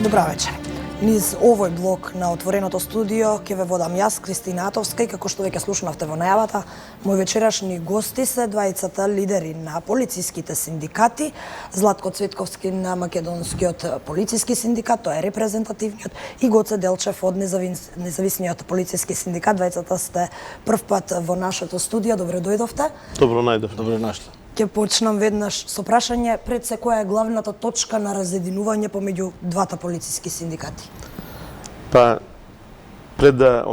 Добра вечер. Низ овој блок на отвореното студио ќе ве водам јас, Кристина Атовска, и како што веќе слушнавте во најавата, мои вечерашни гости се двајцата лидери на полициските синдикати, Златко Цветковски на Македонскиот полициски синдикат, тој е репрезентативниот, и Гоце Делчев од Независниот полициски синдикат. Двајцата сте прв пат во нашето студио. Добро дојдовте. Добро најдов. Добро нашли. Ќе почнам веднаш со прашање пред се која е главната точка на разединување помеѓу двата полициски синдикати. Па пред да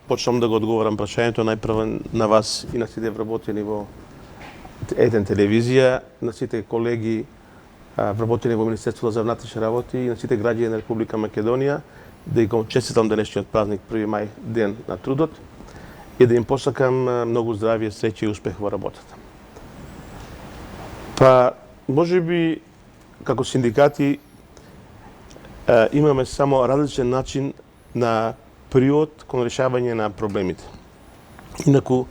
почнам да го одговорам прашањето, најпрво на вас и на сите вработени во еден телевизија, на сите колеги вработени во Министерството за внатрешни работи и на сите граѓани на Република Македонија, да им честитам денешниот празник 1 мај, ден на трудот, и да им посакам многу здравје, среќа и успех во работата. Па, може би, како синдикати, имаме само различен начин на приод кон решавање на проблемите. Инаку,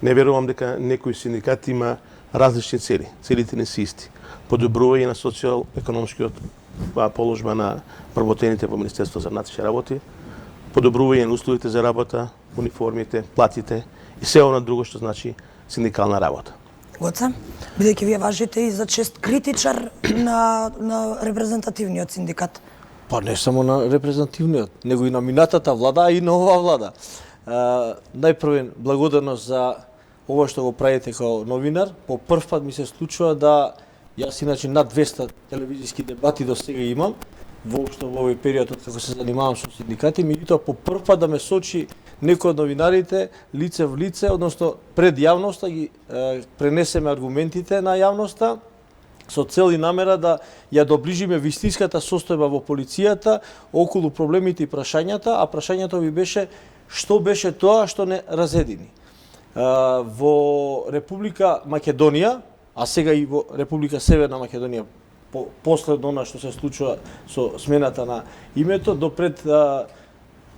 не верувам дека некој синдикат има различни цели. Целите не се исти. Подобрување на социјал-економскиот положба на вработените во Министерството за внатрешни работи, подобрување на условите за работа, униформите, платите и се оно друго што значи синдикална работа. Гоце, бидејќи вие важите и за чест критичар на репрезентативниот синдикат. Па не само на репрезентативниот, него и на минатата влада, а и на оваа влада. Најпрвен благодарност за ова што го правите као новинар. По прв пат ми се случува да јас иначе над 200 телевизиски дебати до сега имам, воопшто во овој период од како се занимавам со синдикати, меѓутоа по прв пат да ме сочи некој од новинарите лице в лице, односно пред јавноста ги пренесеме аргументите на јавноста со цел и намера да ја доближиме вистинската состојба во полицијата околу проблемите и прашањата, а прашањето ви беше што беше тоа што не разедини. Во Република Македонија, а сега и во Република Северна Македонија, последно она што се случува со смената на името, до пред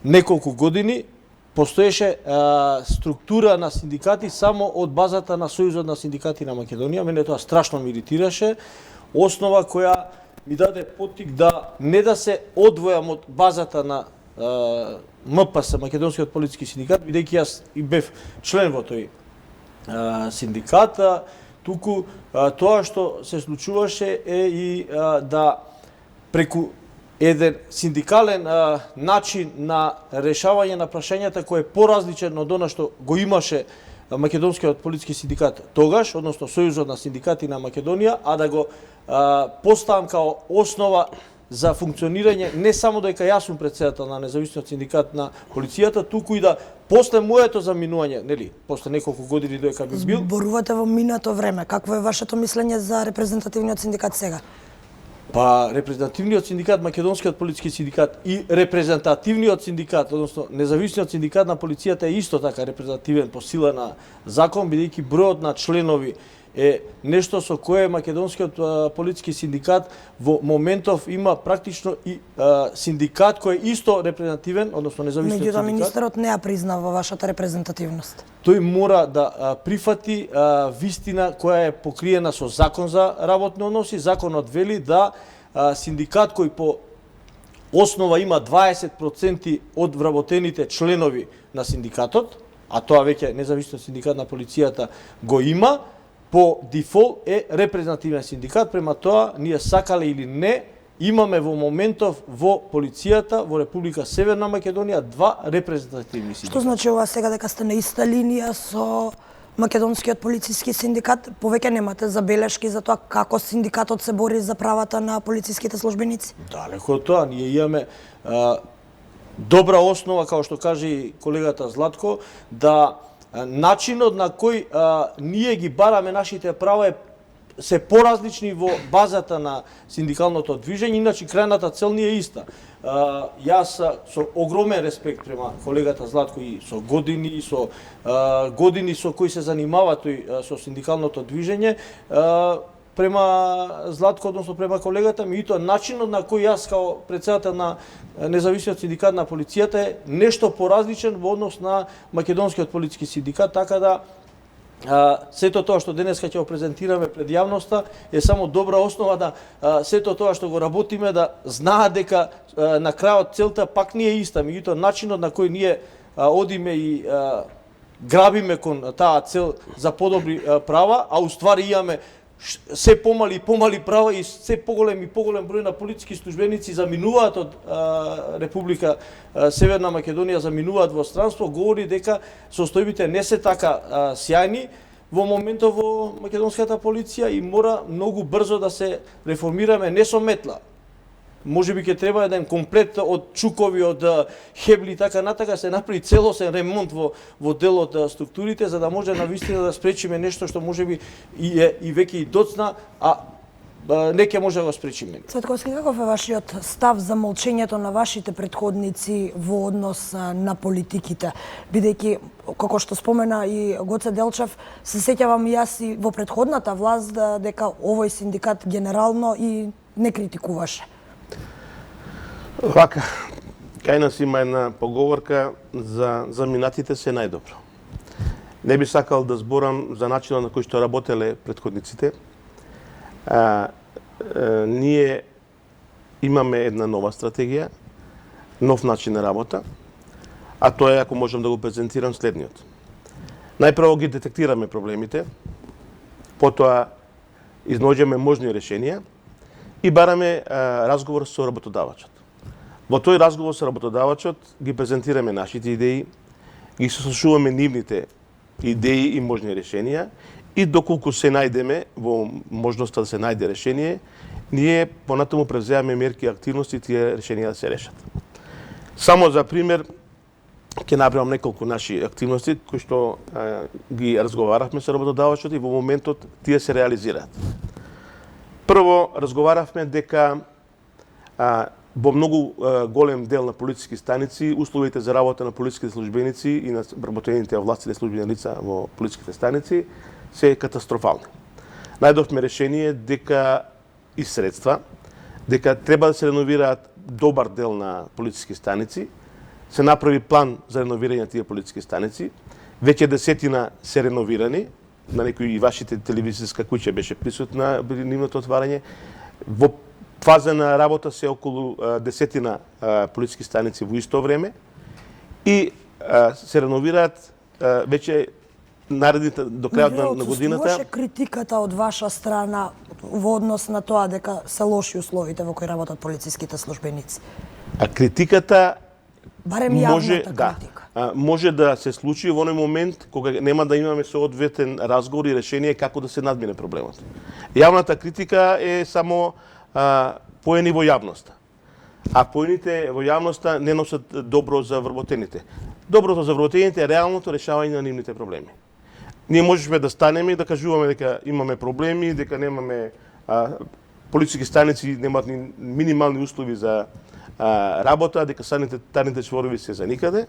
неколку години постоеше структура на синдикати само од базата на Сојузот на синдикати на Македонија. Мене тоа страшно ме иритираше. Основа која ми даде поттик да не да се одвојам од базата на МПС, Македонскиот полициски синдикат, бидејќи јас и бев член во тој синдикат, туку тоа што се случуваше е и да преку еден синдикален начин на решавање на прашањата кој е поразличен од она што го имаше Македонскиот полициски синдикат тогаш, односно Сојузот на синдикати на Македонија, а да го поставам као основа за функционирање не само дека јас сум претседател на Независниот синдикат на полицијата, туку и да после моето заминување, нели, после неколку години додека би бил. Зборувате во минато време. Какво е вашето мислење за репрезентативниот синдикат сега? Па, репрезентативниот синдикат, Македонскиот полициски синдикат и репрезентативниот синдикат, односно Независниот синдикат на полицијата е исто така репрезентативен по сила на закон, бидејќи бројот на членови е нешто со кое Македонскиот полициски синдикат во моментов има практично и синдикат кој е исто репрезентативен, односно Независниот синдикат. Меѓутоа министерот не ја признава вашата репрезентативност. Тој мора да прифати вистина која е покриена со закон за работни односи. Законот вели да синдикат кој по основа има 20% од вработените членови на синдикатот, а тоа веќе Независниот синдикат на полицијата го има, по дефолт е репрезентативен синдикат. Према тоа, ние сакале или не, имаме во моментов во полицијата во Република Северна Македонија два репрезентативни синдикати. Што значи ова сега дека сте на иста линија со Македонскиот полициски синдикат? Повеќе немате забелешки за тоа како синдикатот се бори за правата на полициските службеници? Далеко од тоа, ние имаме добра основа, како што каже и колегата Златко, да начинот на кој ние ги бараме нашите права се поразлични во базата на синдикалното движење, иначе крајната цел ни е иста. Јас со огромен респект према колегата Златко и со години со кои се занимава тој со синдикалното движење, према Златко, односно према колегата ми, и тоа начинот на кој јас као претседател на Независниот синдикат на полицијата е нешто поразличен во однос на Македонскиот полициски синдикат, така да сето тоа што денеска ќе го презентираме пред јавноста е само добра основа да сето тоа што го работиме да знаат дека на крајот целта пак не е иста, меѓутоа начинот на кој ние одиме и грабиме кон таа цел за подобри права, а уствари имаме се помали и помали права и се поголем и поголем број на полициски службеници заминуваат од Република Северна Македонија, заминуваат во странство, говори дека состојбите не се така сјајни во моментот во македонската полиција и мора многу брзо да се реформираме, не со метла. Може би ќе треба еден комплет од чукови, од хебли и така натака, се направи целосен ремонт во дел од структурите, за да може навистина да спречиме нешто што може би и веќе и доцна, а не ќе може да го спречиме. Цветковски, каков е вашиот став за молчењето на вашите претходници во однос на политиките? Бидејќи, како што спомена и Гоце Делчев, се сеќавам и јас и во претходната власт дека овој синдикат генерално и не критикуваше. Вака, кај нас има една поговорка за минатите се најдобро. Не би сакал да зборам за начинот на кој што работеле претходниците. Ние имаме една нова стратегија, нов начин на работа, а тоа е, ако можам да го презентирам, следниот. Најпрво ги детектираме проблемите, потоа изнаоѓаме можни решенија и бараме разговор со работодавачот. Во тој разговор со работодавачот ги презентираме нашите идеи, ги сослушуваме нивните идеи и можни решенија и доколку се најдеме во можноста да се најде решение, ние понатаму превземаме мерки и активности тие решенија да се решат. Само за пример ќе набревам неколку наши активности кои што ги разговаравме со работодавачот и во моментот тие се реализираат. Прво разговаравме дека во многу голем дел на полициски станици условите за работа на полициските службеници и на вработените во властите службени лица во полициските станици се катастрофални. Најдовме решение дека и средства, дека треба да се реновираат добар дел на полициски станици, се направи план за реновирање на тие полициски станици, веќе десетина се реновирани, на некои и вашите телевизиска куќа беше присутна при нивното отварање. Во фаза на работа се околу десетина полициски станици во исто време и се реновираат веќе наредните до крајот на годината. Отсутствуваше критиката од ваша страна во однос на тоа дека се лоши условите во кои работат полициските службеници? А критиката барем јавната критика. Може да се случи во оној момент кога нема да имаме соодветен разговор и решение како да се надмине проблемот. Јавната критика е само поени во јавноста. А поените во јавноста не носат добро за вработените. Доброто за вработените е реалното решавање на нивните проблеми. Ние можеме да станеме и да кажуваме дека имаме проблеми, дека немаме полициски станици немаат ни минимални услови за работа, дека санитарните чворови се за никаде,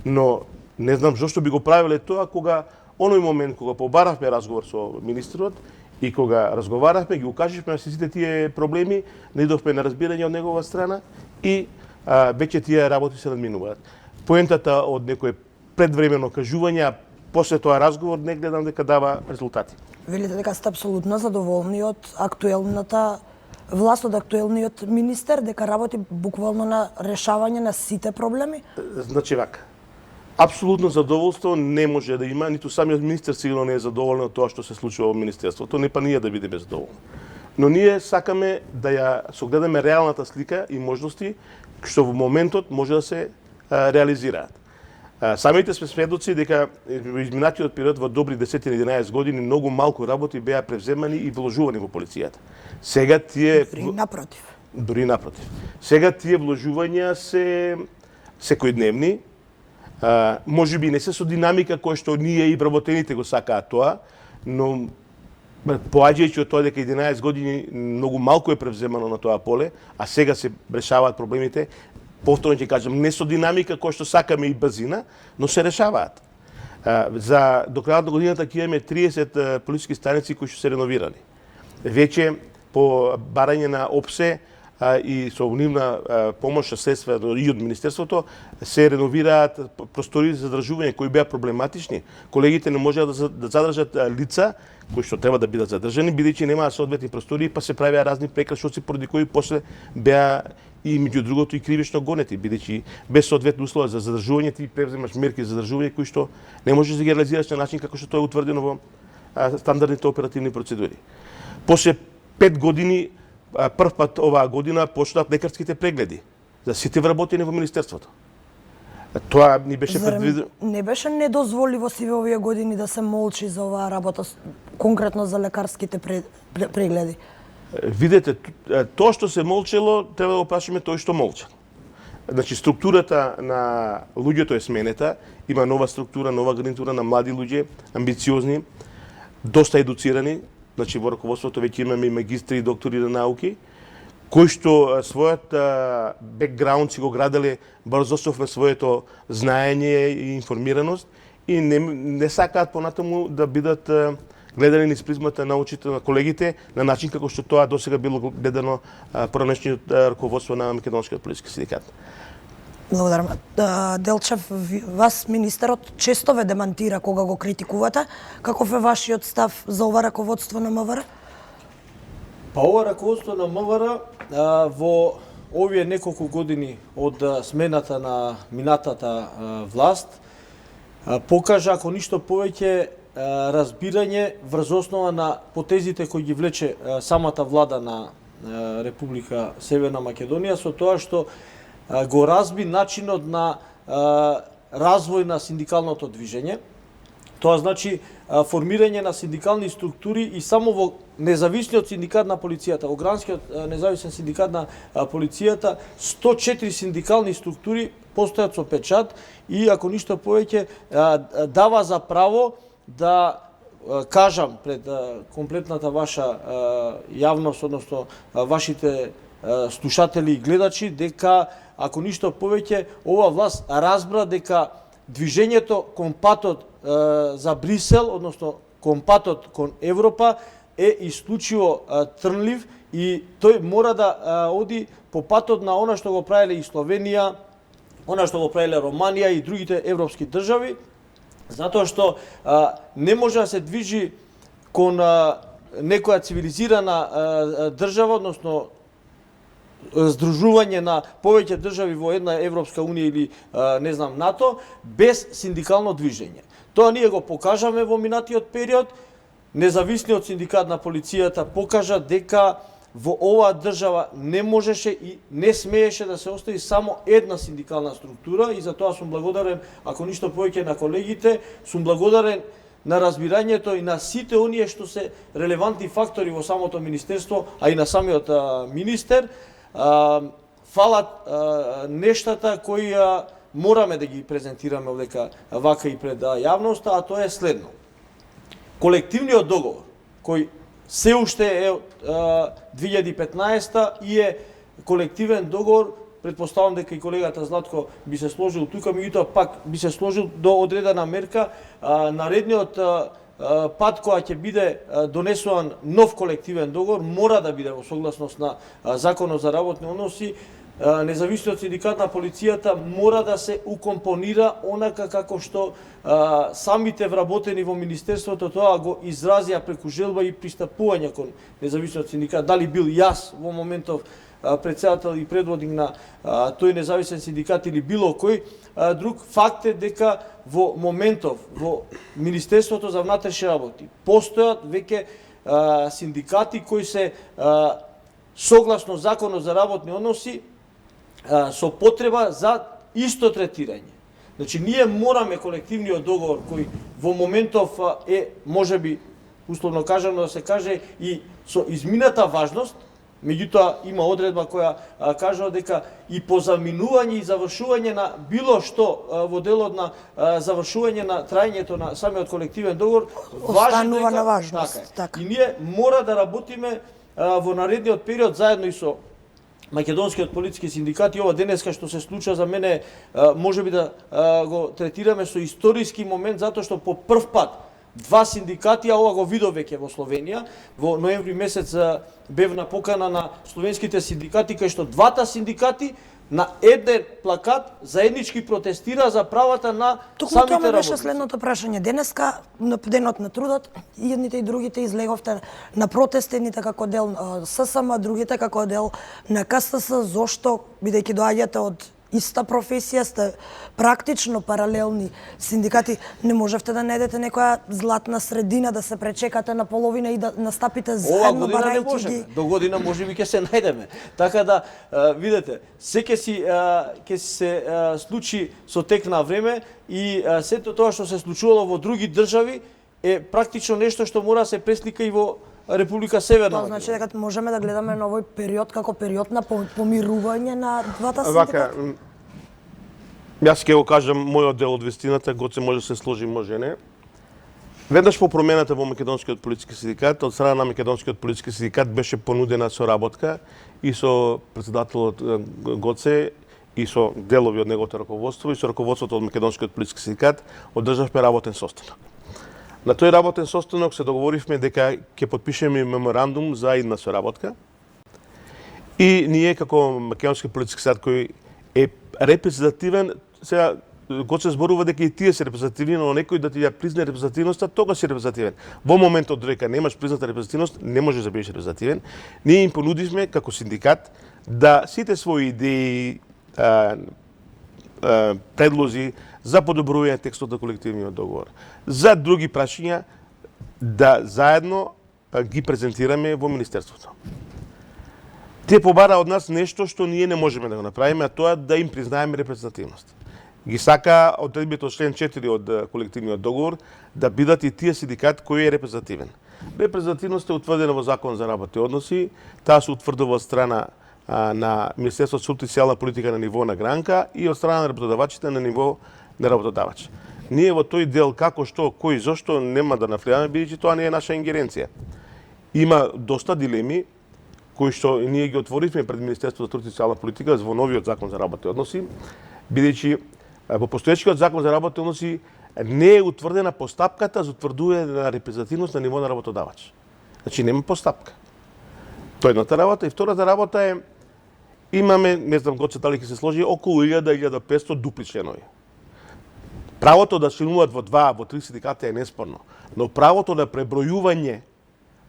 но не знам зошто би го правиле тоа кога оној момент кога побаравме разговор со министрот и кога разговаравме, ги укаживме на сите тие проблеми, наидовме на разбирање од негова страна и веќе тие работи се надминуваат. Поентата од некое предвремено кажување, после тоа разговор не гледам дека дава резултати. Велите дека сте апсолутно задоволни од актуелната власт, од актуелниот министер, дека работи буквално на решавање на сите проблеми? Значи вака. Апсолутно задоволство не може да има, ниту самиот министер сигурно не е задоволен од тоа што се случува во министерството, не па ние да бидеме задоволни. Но ние сакаме да ја согледаме реалната слика и можности што во моментот може да се реализираат. Самите сме сведоци дека во изминатиот период во добри 10-11 години многу малку работи беа превземани и вложувани во полицијата. Сега тие Дури напротив. Сега тие вложувања се секојдневни. Може би не се со динамика која што ние и вработените го сакаат тоа, но поаѓајќи од тоа дека 11 години многу малку е превземано на тоа поле, а сега се решаваат проблемите, повторно ќе кажам, не со динамика која што сакаме и брзина, но се решаваат. За до крајот на годината ќе имаме 30 полициски станици кои што се реновирани. Веќе по барање на ОПСЕ и со нивна помош средства и од Министерството се реновираат простори за задржување кои беа проблематични. Колегите не можеа да задржат лица кои што треба да бидат задржани, бидејќи немаа соодветни простори, па се правеа разни прекрашоци поради кои после беа и меѓу другото и кривично гонети, бидејќи без соодветни услови за задржување ти превземаш мерки за задржување кои што не можеш да ги реализираш на начин како што тоа е утврдено во стандардните оперативни процедури. После 5 години прв пат оваа година почнат лекарските прегледи за сите вработени во Министерството. Тоа ни беше предвидено. Не беше недозволиво сиве овие години да се молчи за оваа работа, конкретно за лекарските прегледи? Видете, тоа што се молчело, треба да го прашаме тој што молча. Значи, структурата на луѓето е сменета, има нова структура, нова гарнитура на млади луѓе, амбициозни, доста едуцирани, значи во раководството веќе имаме и магистри и доктори на науки, кои што својот бекграунд си го граделе брзосов на своето знаење и информираност и не сакаат понатаму да бидат гледани низ призмата на очите на колегите на начин како што тоа досега било гледано поранешниот раководство на Македонскиот полициски синдикат. Благодарам. Делчев, вас министерот често ве демантира кога го критикувате. Каков е вашиот став за ова раководство на МВР? Па ова раководство на МВР во овие неколку години од смената на минатата власт покажа, ако ништо повеќе, разбирање врз основа на потезите кои ги влече самата влада на Република Северна Македонија, со тоа што го разби начинот на развој на синдикалното движење. Тоа значи формирање на синдикални структури и само во независниот синдикат на полицијата, во Гранскиот независен синдикат на полицијата, 104 синдикални структури постојат со печат и, ако ништо повеќе, дава за право да кажам пред комплетната ваша јавност, односно вашите слушатели и гледачи, дека, ако ништо повеќе, ова власт разбра дека движењето кон патот за Брисел, односно кон патот кон Европа, е исклучиво трнлив и тој мора да оди по патот на она што го правеле и Словенија, она што го правеле Романија и другите европски држави, затоа што не може да се движи кон некоја цивилизирана држава, односно здружување на повеќе држави во една Европска унија или не знам НАТО, без синдикално движење. Тоа ние го покажаме во минатиот период. Независниот синдикат на полицијата покажа дека во оваа држава не можеше и не смееше да се остави само една синдикална структура и за тоа сум благодарен, ако ништо повеќе, на колегите, сум благодарен на разбирањето и на сите оние што се релевантни фактори во самото министерство, а и на самиот министер. Фалат нештата кои мораме да ги презентираме овдека вака и пред јавноста, а тоа е следно. Колективниот договор, кој се уште е 2015 и е колективен договор, предпоставам дека и колегата Златко би се сложил тука, меѓутоа пак би се сложил до одредена мерка, наредниот пат која ќе биде донесуван нов колективен договор мора да биде во согласност на Законот за работни односи. Независниот синдикат на полицијата мора да се укомпонира онака како што самите вработени во Министерството тоа го изразија преку желба и пристапување кон независниот синдикат. Дали бил јас во моментов председател и предводник на тој независен синдикат или било кој друг, факт е дека во моментов во Министерството за внатрешни работи постојат веќе синдикати кои се согласно Законот за работни односи со потреба за исто третирање. Значи, ние мораме колективниот договор кој во моментов е, можеби, условно кажано да се каже, и со измината важност, меѓутоа има одредба која кажува дека и по заминување и завршување на било што во делот на завршување на трајањето на самиот колективен договор останува на важност. Така. И ние мора да работиме во наредниот период заедно и со Македонскиот полициски синдикат. И ова денеска што се случува за мене можеби да го третираме со историски момент, затоа што по прв пат два синдикати, а ова го видов веќе во Словенија. Во ноември месец бев на покана на словенските синдикати, кај што двата синдикати на еден плакат заеднички протестира за правата на Токму самите тоа ме беше работници. следното прашање. Денеска, на денот на трудот, и едните и другите излеговте на протест, едните како дел ССМ, другите како дел на КСС. Зошто, бидејќи доаѓате од иста професија, сте практично паралелни синдикати, не можевте да најдете некоја златна средина, да се пречекате на половина и да настапите Ова заедно, година не барајќи можеме. ги... До година можеби ќе се најдеме. Така да, видете, се ќе се случи со тек на време и сето тоа што се случувало во други држави е практично нешто што мора да се преслика и во Република Северна Тоа значи Македонија. дека можеме да гледаме на овој период како период на помирување на двата Вака, синдикати? јас ќе го кажам мојот дел од вистината, Гоце може да се сложи, може не. Веднаш по промената во Македонскиот политички синдикат, од страна на Македонскиот политички синдикат беше понудена соработка и со претседателот Гоце и со делови од неговото раководство и со раководството од Македонскиот политички синдикат одржавме работен состанок. На тој работен состанок се договоривме дека ќе подпишеме меморандум за идна соработка и ние како Македонски политички синдикат кој е репрезентативен, сега Гоце зборува дека и тие се репрезентативни, но некој да ти ја призне репрезентативноста, тогаш си репрезентативен. Во моментот дека немаш призната репрезентативност, не можеш да бидеш репрезентативен. Ние им понудивме како синдикат да сите своји идеи, предлози за подобрување текстот на колективниот договор, за други прашања да заедно ги презентираме во Министерството. Тие побара од нас нешто што ние не можеме да го направиме, а тоа да им признаеме репрезентативност. Ги сака одредбите од член 4 од колективниот договор да бидат и тие синдикат кој е репрезентативен. Репрезентативноста е утврдена во Закон за работни односи, таа се утврдува од страна на Министерството за труд и социјална политика на ниво на гранка и од страна на работодавачите на ниво на работодавач. Ние во тој дел како што, кој зошто нема да навлијаме, бидејќи тоа не е наша ингеренција. Има доста дилеми кои што ние ги отворивме пред Министерството за труд и социјална политика во новиот Закон за работни односи, бидејќи во постоечкиот Закон за работни односи не е утврдена постапката за утврдување на репрезентативност на ниво на работодавач. Значи нема постапка. Тоа е едната работа и втората работа е имаме, не знам Гоце дали ќе се сложи, околу 1000-1500 дупли членови. Правото да членуваат во 2, во 3 синдикати е неспорно, но правото на пребројување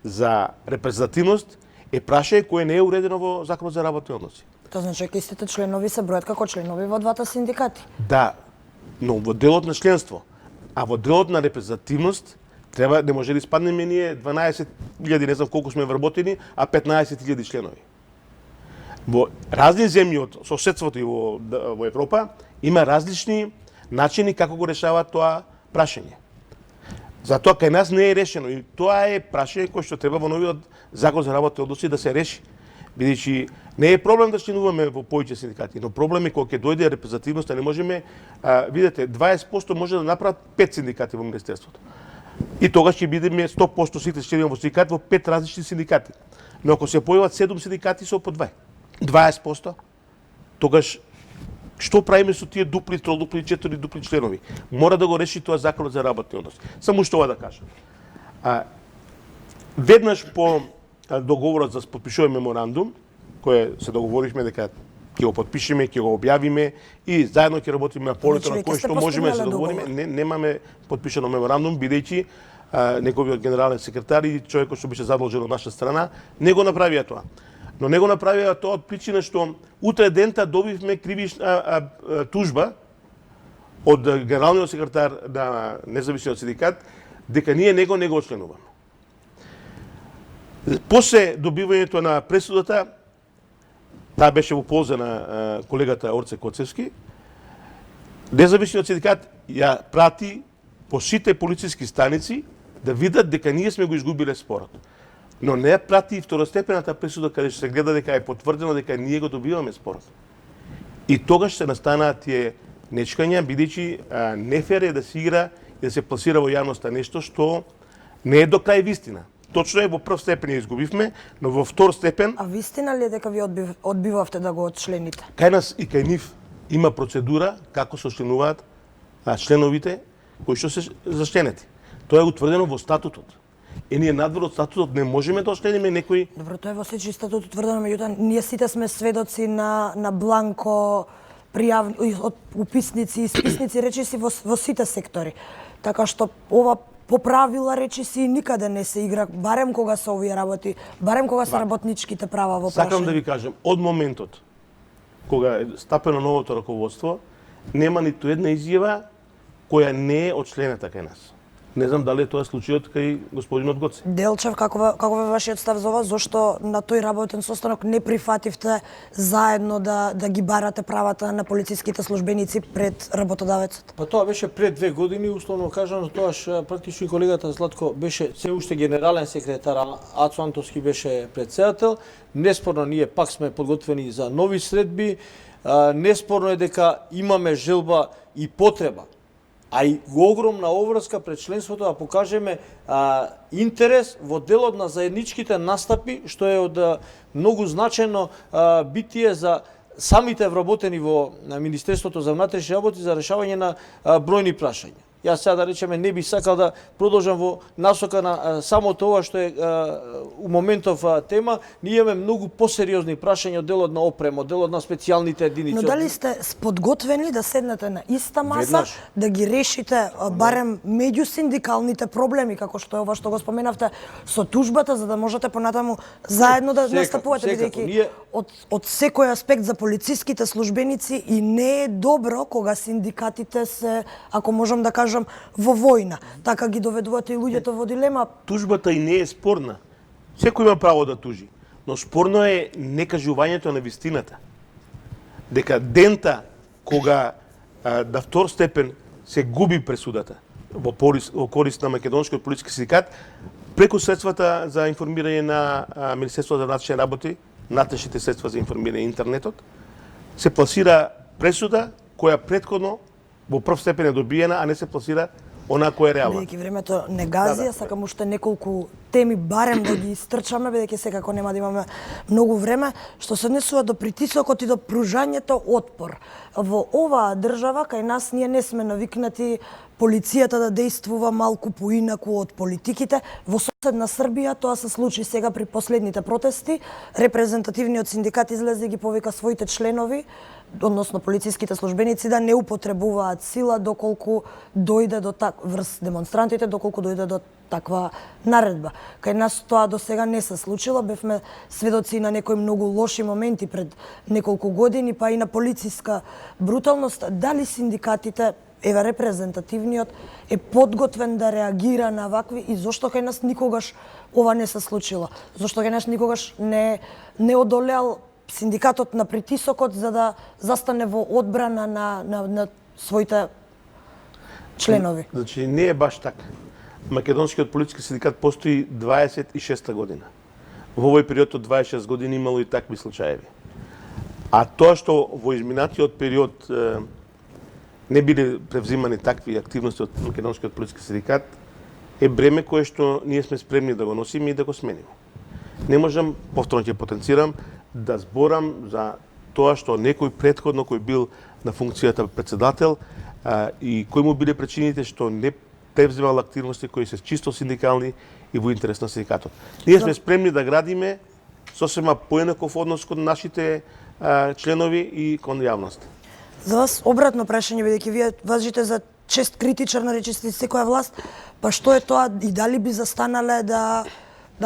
за репрезентативност е прашање кое не е уредено во Законот за работни односи. Тоа значи дека истите членови се бројат како членови во двата синдикати. Да, но во делот на членство, а во делот на репрезентативност треба не може да испаднеме ние 12.000, не знам колку сме вработени, а 15.000 членови. Во разни земји од соседството и во Европа има различни начини како го решаваат тоа прашање. Затоа кај нас не е решено и тоа е прашање кое што треба во новиот Закон за работни односи да се реши. Бидејќи не е проблем да членуваме во повеќе синдикати, но проблем е кога ќе дојде репрезентативноста, не можеме, видете, 20% може да направат 5 синдикати во Министерството. И тогаш ќе бидеме 100% сите членови во синдикат во 5 различни синдикати. Но ако се појават 7 синдикати со по 20%, тогаш што правиме со тие дупли, тродупли, 4 дупли членови? Мора да го реши тоа Законот за работни односи. Само што ова да кажам. Веднаш по договорот за подпишување меморандум, кој се договоривме дека ќе го подпишеме, ќе го објавиме и заедно ќе работиме на полето на кој што можеме да се договориме. Немаме подпишано меморандум, бидејќи неговиот генерален секретар и човекот што беше задолжен од наша страна не го направија тоа. Но не го направија тоа од причина што утре дента добивме кривична тужба од генералниот секретар на независниот синдикат дека ние него не го членуваме. После добивањето на пресудата, таа беше во полза на колегата Орце Коцевски, независниот синдикат ја прати по сите полициски станици да видат дека ние сме го изгубиле спорот. Но не ја прати и второстепената пресуда каде што се гледа дека е потврдено дека ние го добиваме спорот. И тогаш се настанаа тие нечкања, бидејќи нефер е да се игра и да се пласира во јавноста нешто што не е до крај вистина. Точно е, во прв степен ја изгубивме, но во втор степен... А вистина ли е дека ви одбивавте да го отчлените? Кај нас и кај нив има процедура како се членуваат членовите кои што се зачленети. Тоа е утврдено во статутот. Ние надвор од статутот не можеме да оследиме некои. Добро, тоа е во сечи статут утврдено, меѓутоа ние сите сме сведоци на бланко од уписници и списници речиси во сите сектори. Така што ова по правила речиси никаде не се игра, барем кога се овие работи, барем кога се работничките права во прашање. Сакам да ви кажам, од моментот кога е стапено новото раководство, нема ниту една изјава која не е одчленета кај нас. Не знам дали е тоа случајот кај господинот Гоце. Делчев, каков е вашиот став за ова? Зошто на тој работен состанок не прифативте заедно да ги барате правата на полициските службеници пред работодавецот? Па тоа беше пред 2 години, условно кажано, тоаш практично и колегата Златко беше се уште генерален секретар, Ацо Антовски беше председател. Неспорно ние пак сме подготвени за нови средби. Неспорно е дека имаме желба и потреба, а и огромна обврска пред членството да покажеме интерес во делот на заедничките настапи, што е од многу значајно битие за самите вработени во Министерството за внатрешни работи за решавање на бројни прашања. Јас сега да речеме не би сакал да продолжам во насока на само тоа што е у моментов тема. Ние имаме многу посериозни прашања од делот на опрема, од делот на специјалните единици. Но дали сте подготвени да седнете на иста маса, Веднаш. да ги решите барем меѓусиндикалните проблеми, како што е ова што го споменавте со тужбата, за да можете понатаму заедно да настапувате, бидејќи од секој аспект за полициските службеници и не е добро кога синдикатите се, ако можам да кажам, во војна. Така ги доведувате и луѓето во дилема. Тужбата и не е спорна. Секој има право да тужи, но спорно е некажувањето на вистината. Дека дента кога да втор степен се губи пресудата во корист на Македонскиот полициски синдикат, преку средствата за информирање на Министерството за внатрешни работи, натрешните средства за информирање интернетот, се пласира пресуда која претходно во прв степен е добиена, а не се пласира она која е реална. Бидејќи времето не гази, сакам уште неколку теми барем да ги истрчаме, бидејќи секако нема да имаме многу време, што се однесува до притисокот и до пружањето отпор. Во оваа држава, кај нас, ние не сме навикнати полицијата да действува малку поинаку од политиките. Во соседна Србија тоа се случи сега при последните протести. Репрезентативниот синдикат излезе и ги повика своите членови, односно полициските службеници, да не употребуваат сила доколку дојде до врз демонстрантите, доколку дојде до таква наредба. Кај нас тоа до сега не се случило, бевме сведоци на некои многу лоши моменти пред неколку години, па и на полициска бруталност. Дали синдикатите, еве репрезентативниот, е подготвен да реагира на вакви и зошто кај нас никогаш ова не се случило? Зошто кај нас никогаш не одолел синдикатот на притисокот за да застане во одбрана на своите членови? Значи не е баш така. Македонскиот полициски синдикат постои 26 година. Во овој период од 26 години имало и такви случаеви. А тоа што во изминатиот период не биле превзимани такви активности од Македонскиот полициски синдикат е бреме кое што ние сме спремни да го носиме и да го смениме. Не можам, повторно ќе потенцирам, да зборам за тоа што некој претходно кој бил на функцијата председател и кои му биле причините што не превземал активности кои се чисто синдикални и во интерес на синдикатот. Ние сме спремни да градиме сосема поеднаков однос кон нашите членови и кон јавност. За вас обратно прашање, бидејќи вие важите за чест критичар на речиси секоја власт, па што е тоа и дали би застанале да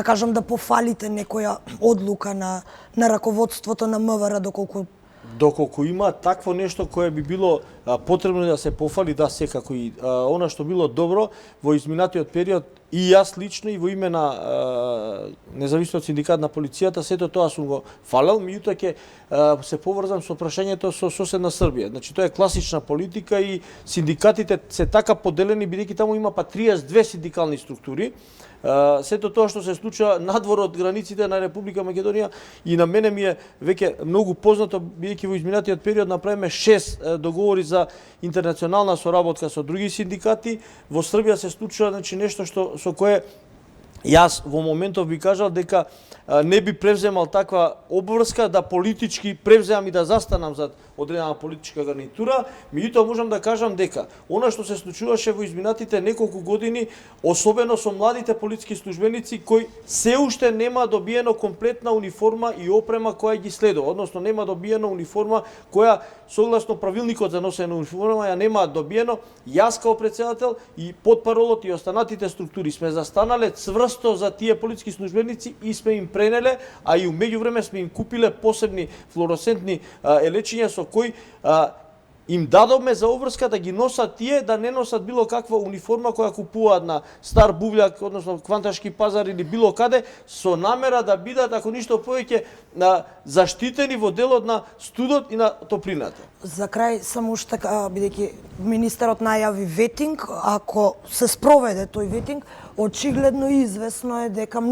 кажам да пофалите некоја одлука на раководството на МВР доколку има такво нешто кое би било потребно да се пофали, да, секако и она што било добро во изминатиот период и јас лично и во име на независниот синдикат на полицијата, сето тоа сум го фалел, меѓутоа ќе се поврзам со прашањето со соседна Србија. Значи тоа е класична политика и синдикатите се така поделени бидејќи таму има па 32 синдикални структури. Сето тоа што се случува надвор од границите на Република Македонија и на мене ми е веќе многу познато, бидејќи во изминатиот период направиме 6 договори за интернационална соработка со други синдикати. Во Србија се случува, значи, нешто што со кое Јас во моментов би кажал дека не би превземал таква обврска да политички превземам и да застанам зад одредена политичка гарнитура, меѓутоа можам да кажам дека она што се случуваше во изминатите неколку години, особено со младите полициски службеници кои се уште нема добиено комплетна униформа и опрема која ги следува, односно нема добиено униформа која согласно правилникот за носење на униформа ја нема добиено. Јас као претседател и потпаролот и останатите структури сме застанале цврсто за тие полициски службеници и сме им пренеле, а и у меѓувреме сме им купиле посебни флуоресцентни елечиња со кои им дадовме за обврска да ги носат тие, да не носат било каква униформа која купуваат на Стар Бувљак, односно Кванташки пазар или било каде, со намера да бидат, ако ништо повеќе, заштитени во делот на студот и на топлината. За крај, само уште, бидејќи министерот најави ветинг, ако се спроведе тој ветинг, очигледно и известно е дека кај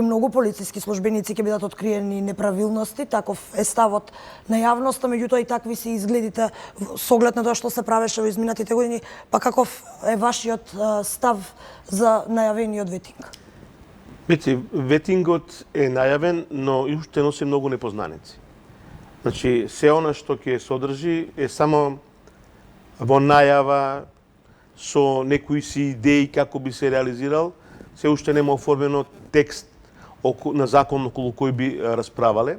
многу полициски службеници ќе бидат откриени неправилности, таков е ставот на јавноста, меѓутоа и такви се изгледите со оглед на тоа што се правеше во изминатите години, па каков е вашиот став за најавениот ветинг? Ветингот е најавен, но и уште носи многу непознаници. Значи, се она што ќе содржи е само во најава со некои си идеи како би се реализирал, се уште нема оформено текст на закон околу кој би расправале.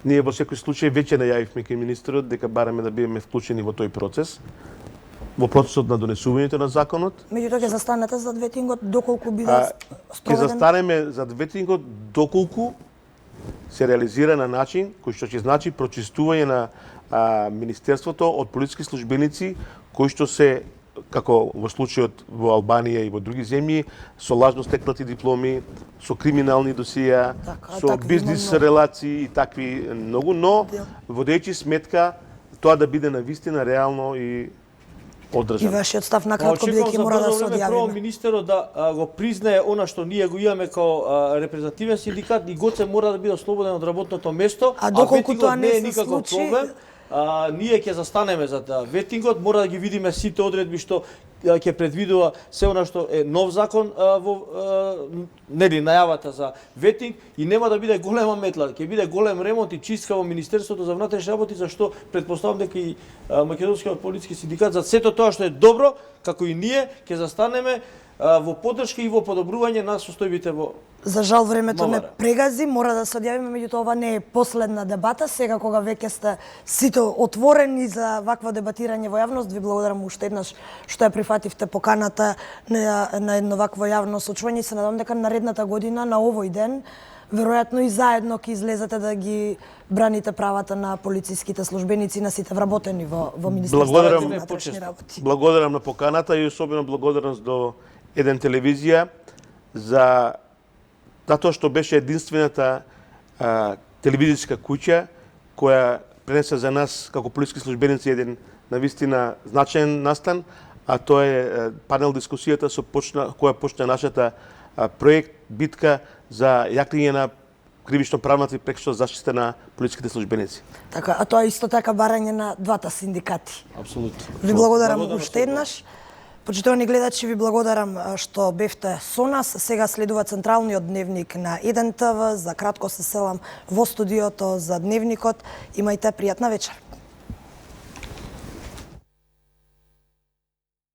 Ние во секој случај веќе најавивме кај министерот дека бараме да бидеме вклучени во тој процес, во процесот на донесувањето на законот. Меѓутоа ќе застанете зад ветингот доколку биде Ќе застанеме зад ветингот доколку се реализира на начин кој што ќе значи прочистување на министерството од полициски службеници кои што се, како во случајот во Албанија и во други земји, со лажно стекнати дипломи, со криминални досија, со бизнис релации и такви многу, но водејќи сметка тоа да биде навистина реално и одржано. И вашиот став на кратко, бидејќи мора да се одјавиме. Прво министерот да го признае она што ние го имаме као репрезентативен синдикат и Гоце мора да биде ослободен од работното место, а доколку тоа не е никаков проблем. Ние ќе застанеме за ветингот, мора да ги видиме сите одредби што ќе предвидува се она што е нов закон во најавата за ветинг и нема да биде голема метла, ќе биде голем ремонт и чистка во Министерството за внатрешни работи, зашто претпоставам дека и Македонскиот полициски синдикат за сето тоа што е добро, како и ние ќе застанеме во поддршка и во подобрување на состојбите во. За жал времето не прегази, мора да се одјавиме, меѓутоа ова не е последна дебата. Сега кога веќе сте сите отворени за вакво дебатирање во јавност, ви благодарам уште еднаш што ја прифативте поканата на едно вакво јавно сочување. Се надам дека наредната година на овој ден веројатно и заедно ќе излезете да ги браните правата на полициските службеници и на сите вработени во Министерството на внатрешни работи. Благодарам на поканата и особено благодарност до Еден телевизија за затоа што беше единствената телевизиска куќа која пренесе за нас како полициски службеници еден навистина значаен настан, а тоа е панел дискусијата која почна нашата проект битка за јакнење на кривично-правната и прекшна заштита на полициските службеници. Така, а тоа исто така барање на двата синдикати. Апсолутно. Ви благодарам уште еднаш. Почитувани гледачи, ви благодарам што бевте со нас. Сега следува централниот дневник на Еден ТВ. За кратко се селам во студиото за дневникот. Имајте пријатна вечер.